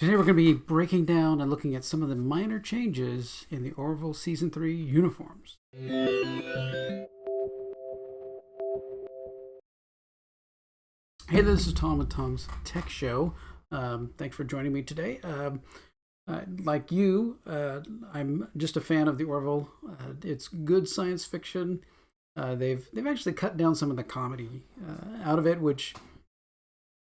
Today we're going to be breaking down and looking at some of the minor changes in the Orville Season 3 uniforms. Hey, this is Tom with Tom's Tech Show. Thanks for joining me today. Like you, I'm just a fan of the Orville. It's good science fiction. They've actually cut down some of the comedy out of it, which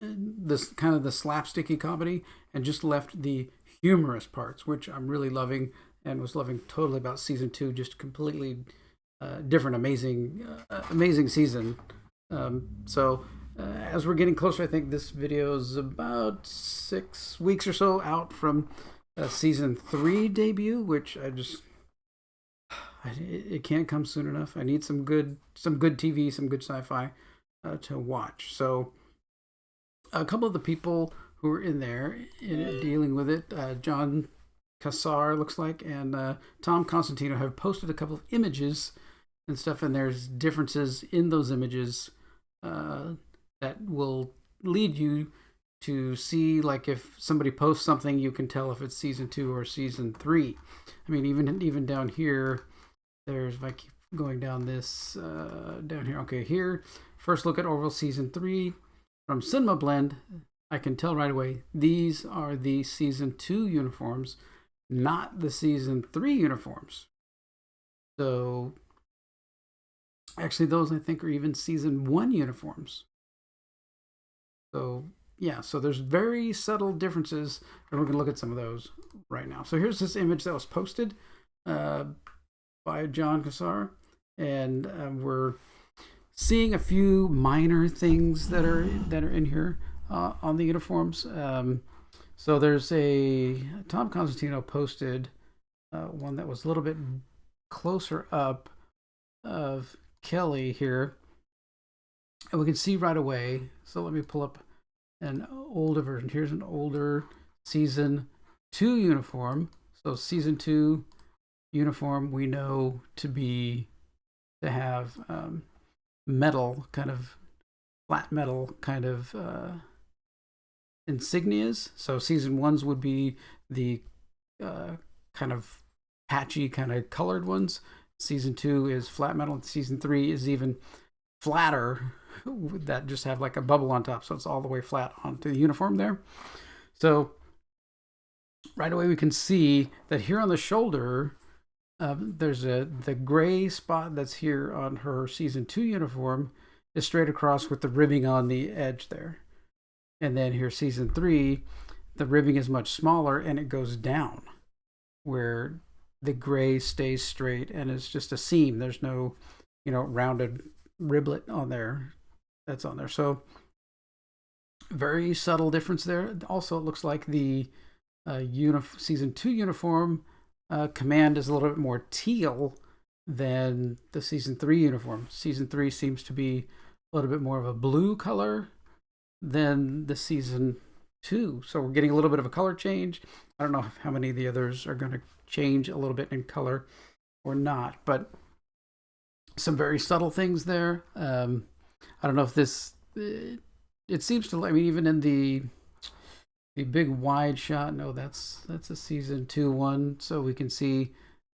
this kind of the slapsticky comedy, and just left the humorous parts, which I'm really loving and was loving totally about season two. Just completely different, amazing season. As we're getting closer, I think this video is about 6 weeks or so out from season three debut, which it can't come soon enough. I need some good TV, some good sci-fi to watch. So a couple of the people who are in there dealing with it, John Cassar looks like, and Tom Constantino have posted a couple of images and stuff, and there's differences in those images that will lead you to see, like, if somebody posts something, you can tell if it's season two or season three. I mean, even down here, there's, if I keep going down this, down here, okay, here, first look at Orville season three. From Cinema Blend, I can tell right away these are the season 2 uniforms, not the season 3 uniforms. So actually, those I think are even season 1 uniforms. So yeah, so there's very subtle differences, and we're gonna look at some of those right now. So here's this image that was posted by John Cassar, and we're seeing a few minor things that are in here on the uniforms. So there's a Tom Constantino posted one that was a little bit closer up of Kelly here, and we can see right away. So let me pull up an older version. Here's an older season 2 uniform. So season 2 uniform we know to have metal, kind of flat metal kind of insignias. So season ones would be the kind of patchy, kind of colored ones. Season 2 is flat metal, and season 3 is even flatter, that just have like a bubble on top, so it's all the way flat onto the uniform there. So right away we can see that here on the shoulder, there's the gray spot that's here on her season 2 uniform is straight across with the ribbing on the edge there. And then here season 3, the ribbing is much smaller and it goes down where the gray stays straight and it's just a seam. There's no, rounded riblet on there that's on there. So very subtle difference there. Also, it looks like the season 2 uniform command is a little bit more teal than the season 3 uniform. Season 3 seems to be a little bit more of a blue color than the season 2. So we're getting a little bit of a color change. I don't know how many of the others are going to change a little bit in color or not, but some very subtle things there. I don't know if this, it seems to, I mean, even in the big wide shot, no, that's a season 2 one, so we can see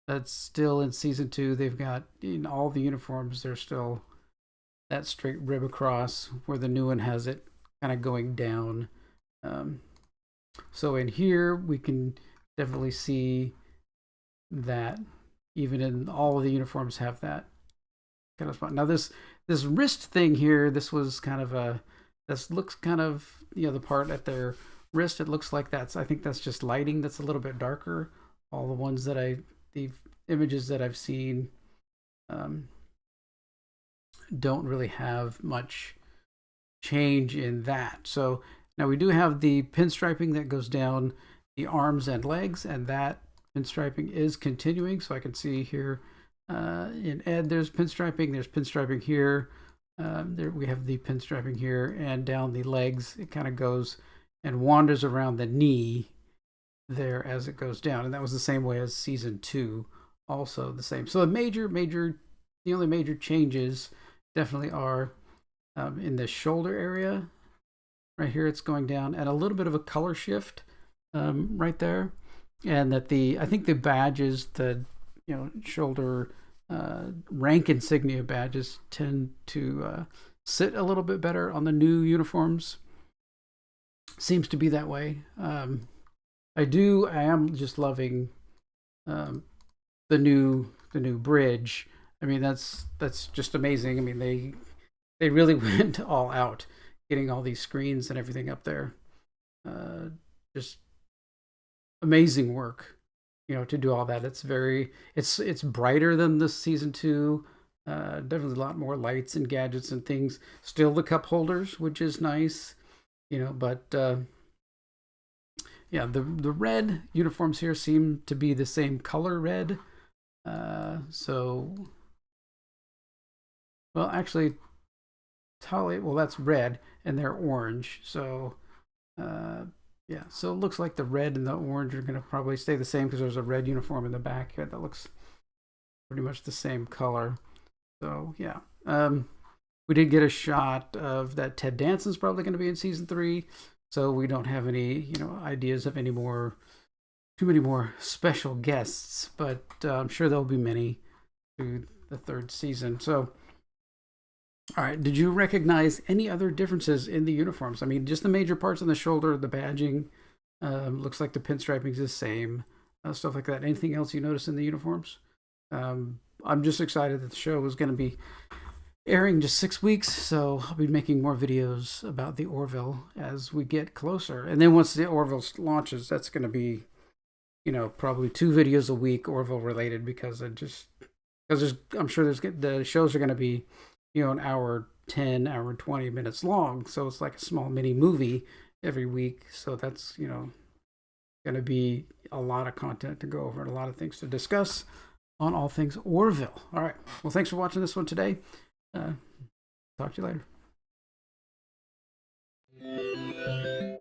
that's still in season 2. They've got in all the uniforms, there's still that straight rib across, where the new one has it kind of going down. So in here we can definitely see that even in all of the uniforms have that kind of spot. Now this wrist thing here, this was kind of this looks kind of, the part at their wrist, it looks like I think that's just lighting that's a little bit darker. All the ones that the images that I've seen don't really have much change in that. So now we do have the pinstriping that goes down the arms and legs, and that pinstriping is continuing. So I can see here in Ed, there's pinstriping here. There we have the pinstriping here, and down the legs, it kind of goes and wanders around the knee there as it goes down. And that was the same way as season 2, also the same. So the only major changes definitely are in the shoulder area. Right here it's going down, and a little bit of a color shift right there, and that I think the badges, the shoulder rank insignia badges tend to sit a little bit better on the new uniforms. Seems to be that way. I am just loving the new bridge. I mean, that's just amazing. I mean, they really went all out getting all these screens and everything up there. Just amazing work, to do all that. It's brighter than the season 2. Definitely a lot more lights and gadgets and things. Still the cup holders, which is nice, but yeah, the red uniforms here seem to be the same color red. So, well, actually, well, that's red, and they're orange. So, yeah, so it looks like the red and the orange are going to probably stay the same because there's a red uniform in the back here that looks pretty much the same color. So, yeah. We did get a shot of that Ted Danson's probably going to be in season 3. So we don't have any, ideas of too many more special guests, but I'm sure there'll be many through the 3rd season. So, all right, did you recognize any other differences in the uniforms? I mean, just the major parts on the shoulder, the badging, looks like the pinstriping is the same, stuff like that. Anything else you notice in the uniforms? I'm just excited that the show is going to be airing just 6 weeks, so I'll be making more videos about the Orville as we get closer. And then once the Orville launches, that's going to be, probably 2 videos a week Orville related, because I'm sure the shows are going to be, an hour 10, hour 20 minutes long, so it's like a small mini movie every week. So that's going to be a lot of content to go over and a lot of things to discuss on all things Orville. All right, well, thanks for watching this one today. Talk to you later.